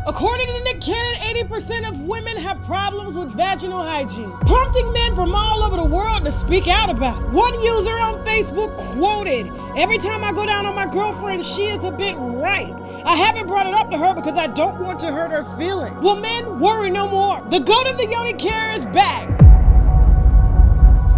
According to Nick Cannon, 80% of women have problems with vaginal hygiene, prompting men from all over the world to speak out about it. One user on Facebook quoted, "Every time I go down on my girlfriend, she is a bit ripe. I haven't brought it up to her because I don't want to hurt her feelings." Well, men, worry no more. The goat of the yoni care is back.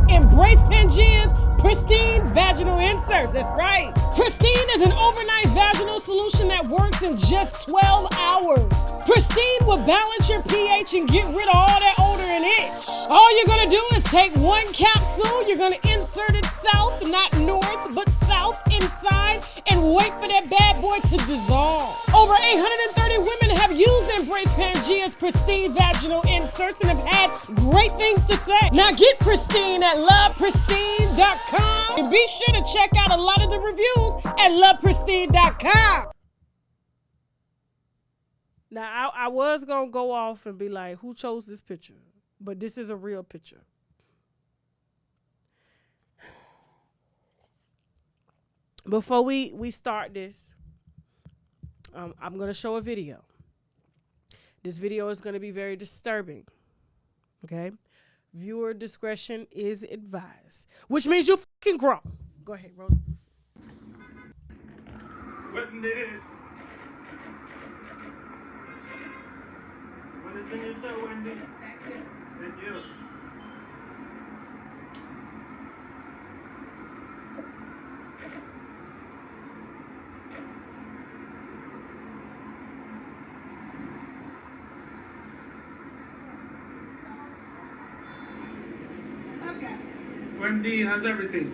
Embrace Pangea's Pristine Vaginal Inserts. That's right. Pristine is an overnight vaginal solution that works in just 12 hours. Pristine will balance your pH and get rid of all that odor and itch. All you're going to do is take one capsule. You're going to insert it south, not north, but south inside, and wait for that bad boy to dissolve. Over 830 women have used Embrace Pangea's Pristine Vaginal Inserts and have had great things to say. Now get Pristine at lovepristine.com and be sure to check out a lot of the reviews at lovepristine.com. Now, I was going to go off and be like, who chose this picture? But this is a real picture. Before we start this, I'm going to show a video. This video is going to be very disturbing. Okay? Viewer discretion is advised, which means you're fucking grown. Go ahead, roll. What did it? What is in your show, Wendy? Thank you. Wendy, how's everything?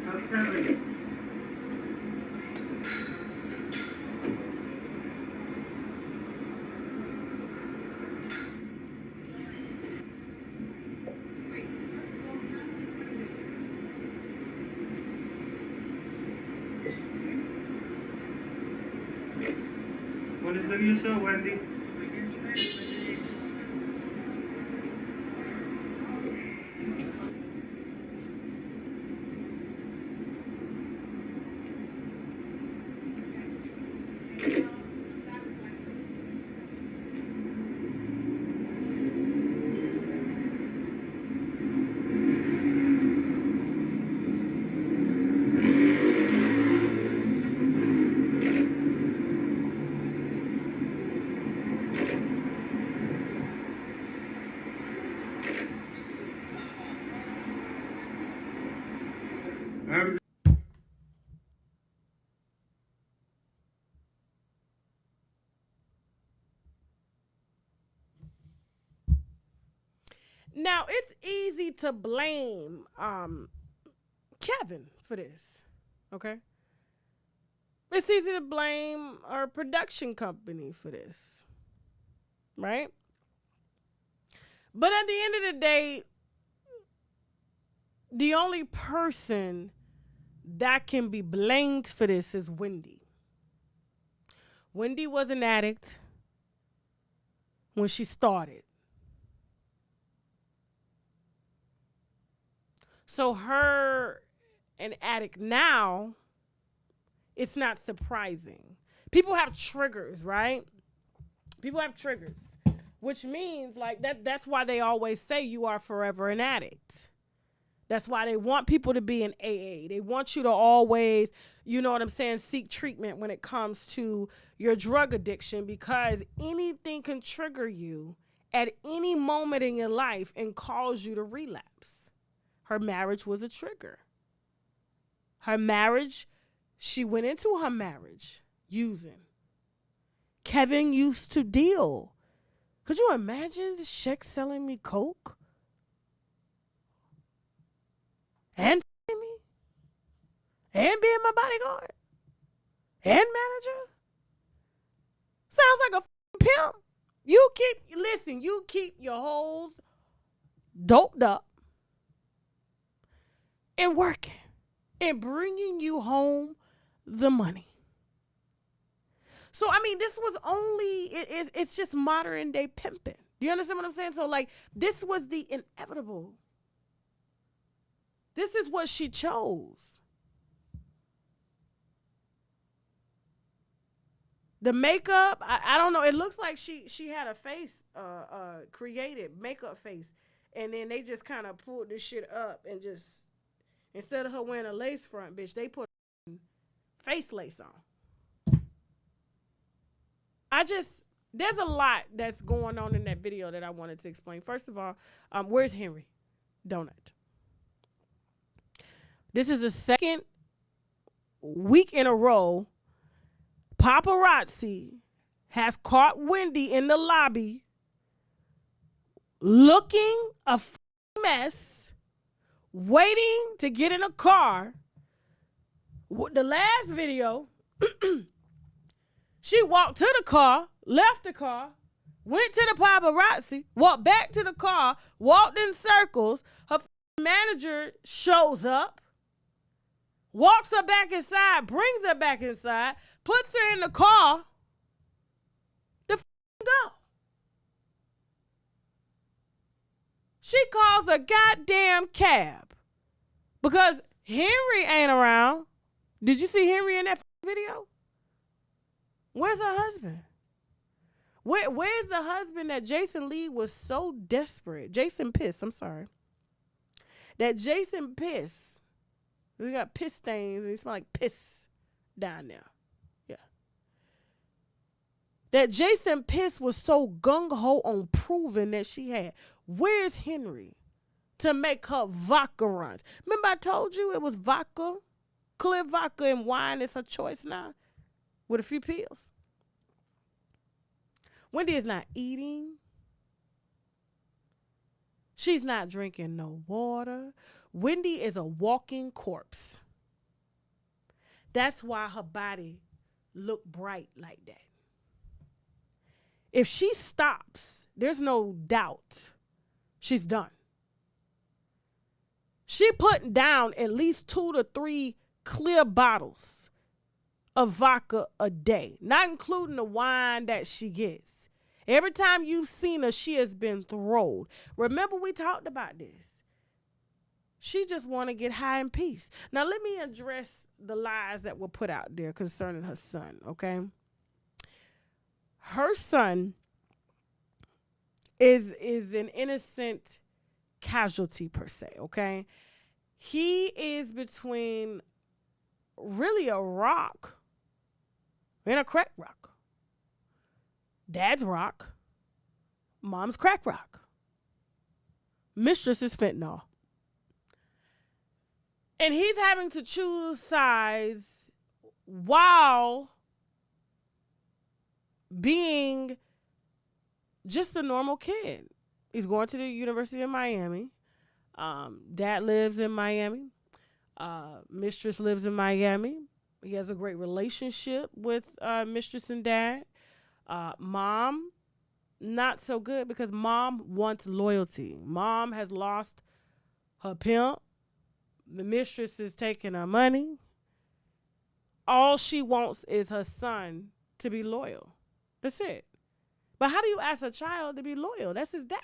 How's Kevin? What is the new show, Wendy? Now, it's easy to blame Kevin for this, okay? It's easy to blame our production company for this, right? But at the end of the day, the only person that can be blamed for this is Wendy. Wendy was an addict when she started. So her an addict now, it's not surprising. People have triggers, right? People have triggers, which means like that's why they always say you are forever an addict. That's why they want people to be in AA. They want you to always, you know what I'm saying, seek treatment when it comes to your drug addiction, because anything can trigger you at any moment in your life and cause you to relapse. Her marriage was a trigger. Her marriage, she went into her marriage using. Kevin used to deal. Could you imagine Sheck selling me coke? And me? And being my bodyguard? And manager? Sounds like a pimp. You keep your hoes doped up and working and bringing you home the money. So, I mean, this was only, it's just modern day pimping. Do you understand what I'm saying? So, like, this was the inevitable. This is what she chose. The makeup, I don't know. It looks like she had a face created, makeup face. And then they just kind of pulled this shit up and just, instead of her wearing a lace front, bitch, they put face lace on. There's a lot that's going on in that video that I wanted to explain. First of all, where's Henry Donut? This is the second week in a row paparazzi has caught Wendy in the lobby looking a mess, waiting to get in a car. The last video, she walked to the car, left the car, went to the paparazzi, walked back to the car, walked in circles. Her manager shows up, walks her back inside, brings her back inside, puts her in the car to go. She calls a goddamn cab because Henry ain't around. Did you see Henry in that video? Where's her husband? Where's the husband that Jason Lee was so desperate? Jason Piss, I'm sorry. That Jason Piss. We got piss stains and it smell like piss down there. Yeah. That Jason Piss was so gung-ho on proving that she had. Where's Henry to make her vodka runs? Remember I told you it was vodka? Clear vodka and wine is her choice now with a few pills. Wendy is not eating. She's not drinking no water. Wendy is a walking corpse. That's why her body look bright like that. If she stops, there's no doubt she's done. She put down at least 2 to 3 clear bottles of vodka a day, not including the wine that she gets. Every time you've seen her, she has been throwed. Remember we talked about this. She just want to get high in peace. Now let me address the lies that were put out there concerning her son, okay? Her son is an innocent casualty per se, okay? He is between really a rock and a crack rock. Dad's rock, mom's crack rock. Mistress is fentanyl. And he's having to choose sides while being just a normal kid. He's going to the University of Miami. Dad lives in Miami. Mistress lives in Miami. He has a great relationship with Mistress and Dad. Mom, not so good because mom wants loyalty. Mom has lost her pimp. The mistress is taking her money. All she wants is her son to be loyal. That's it. But how do you ask a child to be loyal? That's his dad.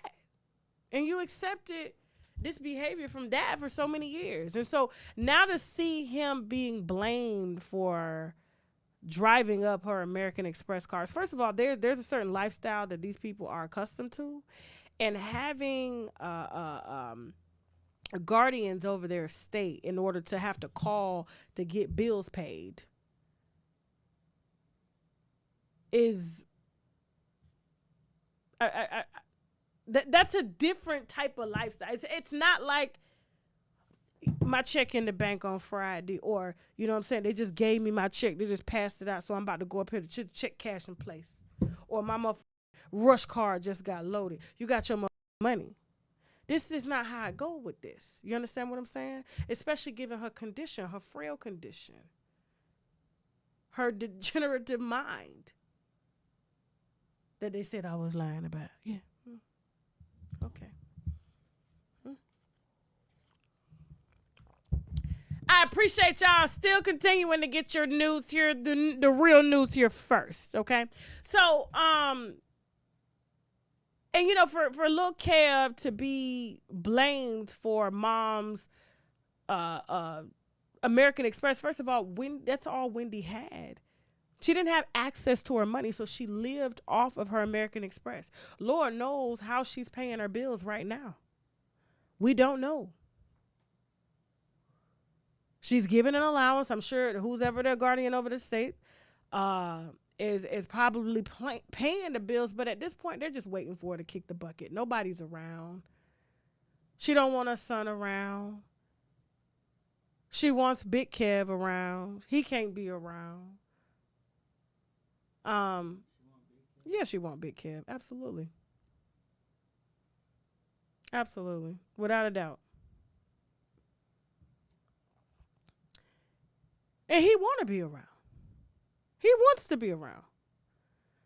And you accepted this behavior from dad for so many years. And so now to see him being blamed for driving up her American Express cars. First of all, there's a certain lifestyle that these people are accustomed to. And having guardians over their estate in order to have to call to get bills paid is that's a different type of lifestyle. It's not like my check in the bank on Friday, or you know what I'm saying, they just gave me my check, they just passed it out, so I'm about to go up here to check cash in place, or my rush card just got loaded. You got your money. This is not how I go with this. You understand what I'm saying? Especially given her condition, her frail condition, her degenerative mind that they said I was lying about. Yeah. Okay. I appreciate y'all still continuing to get your news here, the real news here first, okay? So, and you know, for Lil Kev to be blamed for mom's American Express, first of all, that's all Wendy had. She didn't have access to her money, so she lived off of her American Express. Lord knows how she's paying her bills right now. We don't know. She's given an allowance. I'm sure who's ever their guardian over the state is probably paying the bills, but at this point, they're just waiting for her to kick the bucket. Nobody's around. She don't want her son around. She wants Big Kev around. He can't be around. Yeah, she wants Big Kev. Absolutely. Absolutely. Without a doubt. And he want to be around. He wants to be around.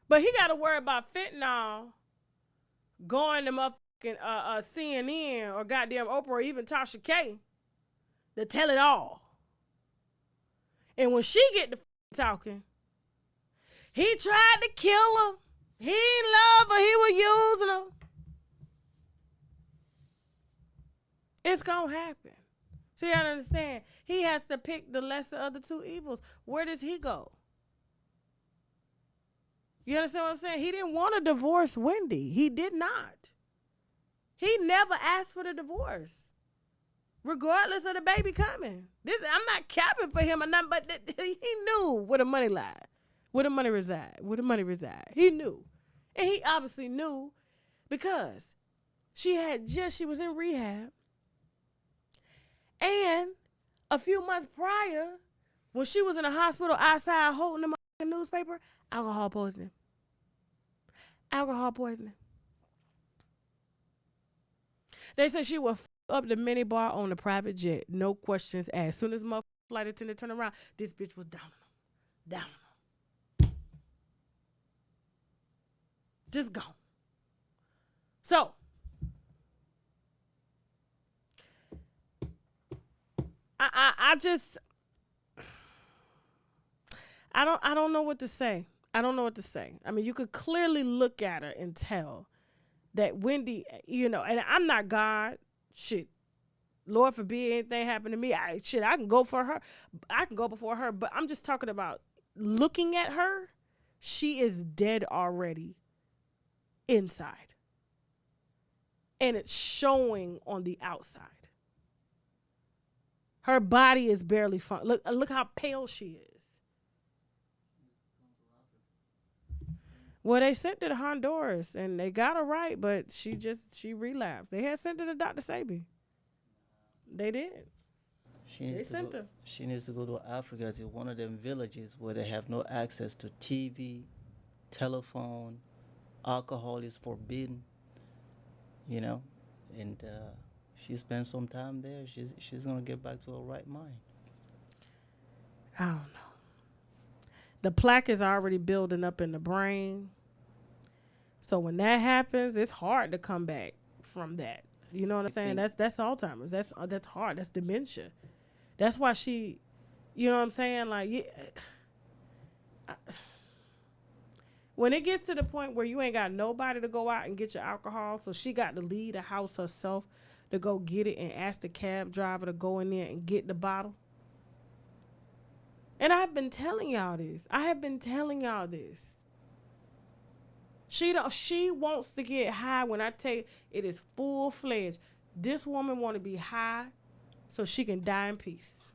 But he got to worry about fentanyl going to motherfucking CNN or goddamn Oprah or even Tasha K to tell it all. And when she get to talking, he tried to kill her. He didn't love her. He was using her. It's going to happen. See, I understand. He has to pick the lesser of the two evils. Where does he go? You understand what I'm saying? He didn't want to divorce Wendy. He did not. He never asked for the divorce, regardless of the baby coming. I'm not capping for him or nothing, but he knew where the money lied, where the money reside. He knew. And he obviously knew because she was in rehab. And a few months prior, when she was in the hospital outside holding the newspaper, alcohol poisoning. They said she would up the minibar on the private jet, no questions asked. As soon as my flight attendant turned around, this bitch was down on him. Just gone. So, I don't know what to say. I don't know what to say. I mean, you could clearly look at her and tell that Wendy, and I'm not God. Shit. Lord forbid anything happen to me. I can go for her. I can go before her. But I'm just talking about looking at her. She is dead already inside. And it's showing on the outside. Her body is barely fun. Look how pale she is. Well, they sent her to Honduras and they got her right, but she relapsed. They had sent her to Dr. Sabi. They did. She needs to go to Africa, to one of them villages where they have no access to TV, telephone, alcohol is forbidden, and she spent some time there. She's gonna get back to her right mind. I don't know. The plaque is already building up in the brain. So when that happens, it's hard to come back from that. You know what I'm saying? That's Alzheimer's. That's hard. That's dementia. That's why she, you know what I'm saying? When it gets to the point where you ain't got nobody to go out and get your alcohol, so she got to leave the house herself to go get it and ask the cab driver to go in there and get the bottle. And I've been telling y'all this. She wants to get high. When I tell you, it is full-fledged. This woman want to be high so she can die in peace.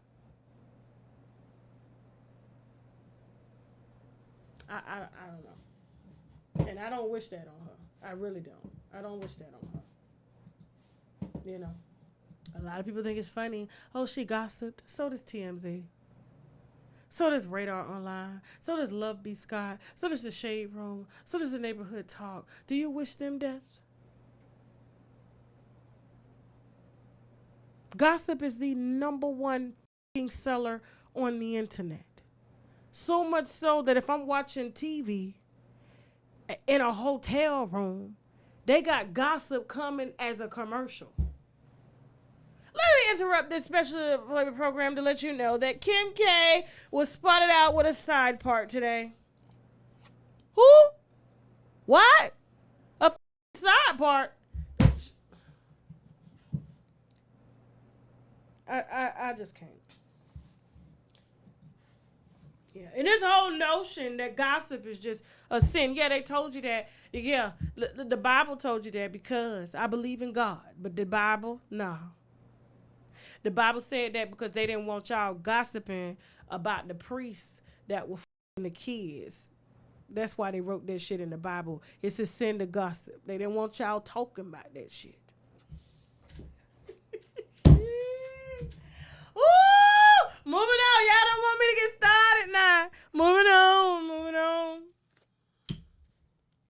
I don't know. And I don't wish that on her. I really don't. I don't wish that on her. A lot of people think it's funny. Oh, she gossiped. So does TMZ. So does Radar Online. So does Love B. Scott. So does the Shade Room. So does the Neighborhood Talk. Do you wish them death? Gossip is the number one seller on the internet. So much so that if I'm watching TV in a hotel room, they got gossip coming as a commercial. Let me interrupt this special program to let you know that Kim K was spotted out with a side part today. Who? What? A side part? I just can't. Yeah, and this whole notion that gossip is just a sin. Yeah, they told you that. Yeah, the Bible told you that because I believe in God. But the Bible, no. The Bible said that because they didn't want y'all gossiping about the priests that were f***ing the kids. That's why they wrote that shit in the Bible. It's a sin to gossip. They didn't want y'all talking about that shit.